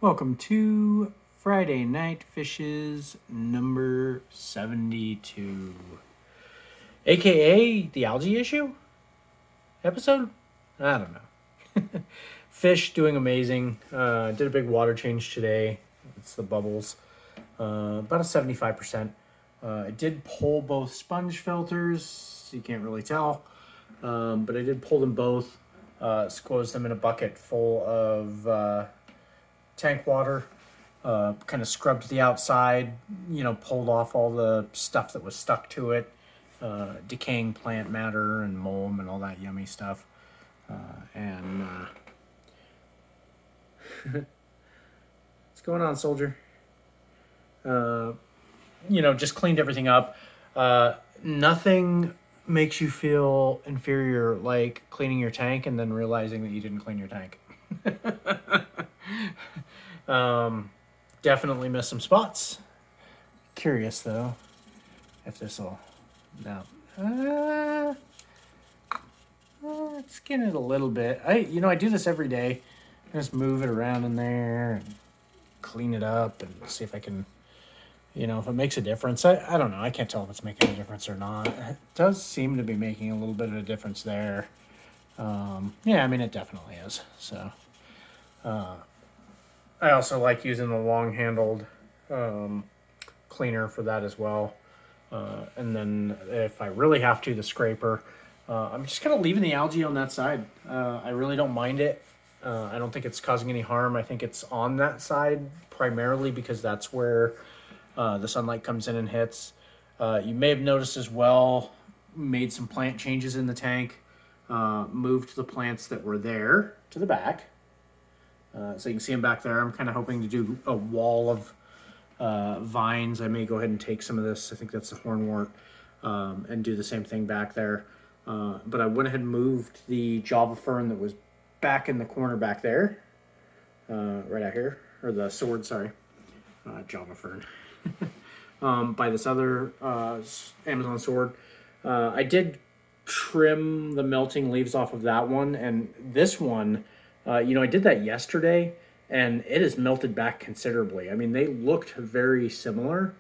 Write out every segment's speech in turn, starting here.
Welcome to Friday Night Fishes number 72, aka the algae issue episode. I don't know. Fish doing amazing. Did a big water change today. It's the bubbles, about a 75%. I did pull both sponge filters. You can't really tell, but I did pull them both. Squoze them in a bucket full of tank water, kind of scrubbed the outside, pulled off all the stuff that was stuck to it, decaying plant matter and mold and all that yummy stuff. And what's going on, soldier? Just cleaned everything up. Nothing makes you feel inferior like cleaning your tank and then realizing that you didn't clean your tank. Definitely missed some spots. Curious though, if this will now. Skin it a little bit. I do this every day. I just move it around in there and clean it up and see if I can, if it makes a difference. I don't know. I can't tell if it's making a difference or not. It does seem to be making a little bit of a difference there. It definitely is. So, I also like using the long-handled cleaner for that as well. And then if I really have to, the scraper. I'm just kind of leaving the algae on that side. I really don't mind it. I don't think it's causing any harm. I think it's on that side primarily because that's where the sunlight comes in and hits. You may have noticed as well, made some plant changes in the tank. Moved the plants that were there to the back. So you can see them back there. I'm kind of hoping to do a wall of vines. I may go ahead and take some of this. I think that's the hornwort, and do the same thing back there. But I went ahead and moved the Java fern that was back in the corner back there, right out here, or the sword, sorry, Java fern, by this other Amazon sword. I did trim the melting leaves off of that one, and this one, I did that yesterday, and it has melted back considerably. I mean, they looked very similar,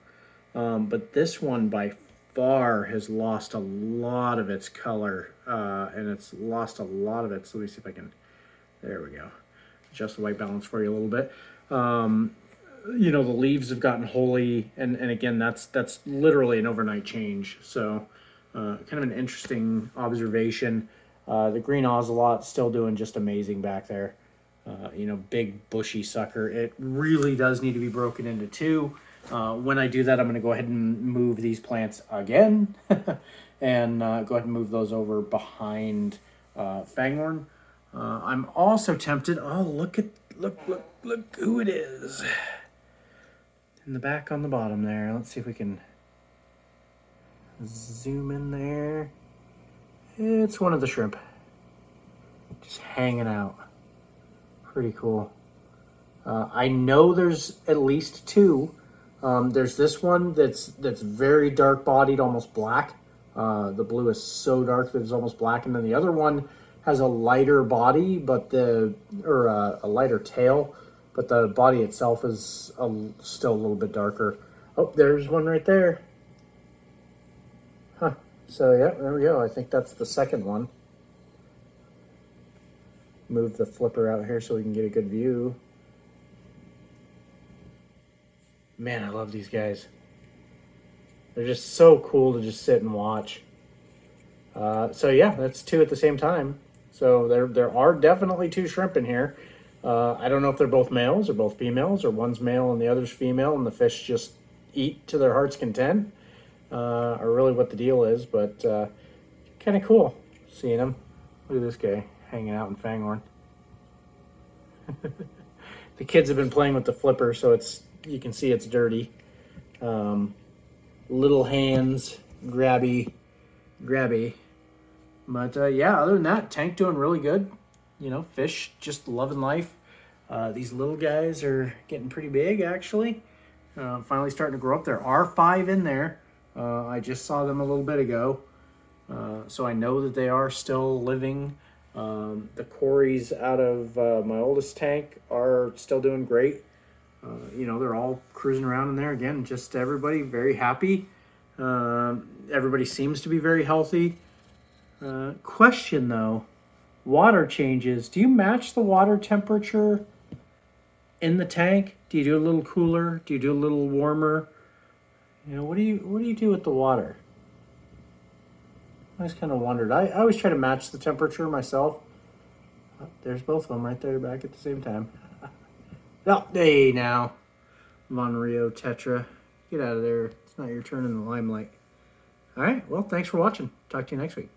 but this one by far has lost a lot of its color, and it's lost a lot of its. Let me see if I can. There we go. Adjust the white balance for you a little bit. The leaves have gotten holy, and again, that's literally an overnight change. So, kind of an interesting observation. The green ocelot still doing just amazing back there. Big bushy sucker. It really does need to be broken into two. When I do that, I'm going to go ahead and move these plants again and go ahead and move those over behind Fanghorn. I'm also tempted. Oh, look who it is. In the back on the bottom there. Let's see if we can zoom in there. It's one of the shrimp. Just hanging out. Pretty cool. I know there's at least two. There's this one that's very dark bodied, almost black. The blue is so dark that it's almost black, and then the other one has a lighter body, but a lighter tail, but the body itself is still a little bit darker. Oh, there's one right there. Huh. So yeah, there we go. I think that's the second one. Move the flipper out here so we can get a good view. Man, I love these guys. They're just so cool to just sit and watch. So yeah, that's two at the same time. So there are definitely two shrimp in here. I don't know if they're both males or both females, or one's male and the other's female, and the fish just eat to their heart's content, or really what the deal is. But kind of cool seeing them. Look at this guy hanging out in Fanghorn. The kids have been playing with the flipper, so you can see it's dirty. Little hands, grabby. But other than that, tank doing really good. Fish just loving life. These little guys are getting pretty big, actually. Finally starting to grow up. There are 5 in there. I just saw them a little bit ago. So I know that they are still living The Corys out of my oldest tank are still doing great. They're all cruising around in there again. Just everybody very happy. Everybody seems to be very healthy. Question though, water changes. Do you match the water temperature in the tank? Do you do a little cooler? Do you do a little warmer? What do you do with the water? I always kind of wondered. I always try to match the temperature myself. Oh, there's both of them right there back at the same time. Oh, hey now. Monrio Tetra. Get out of there. It's not your turn in the limelight. All right. Well, thanks for watching. Talk to you next week.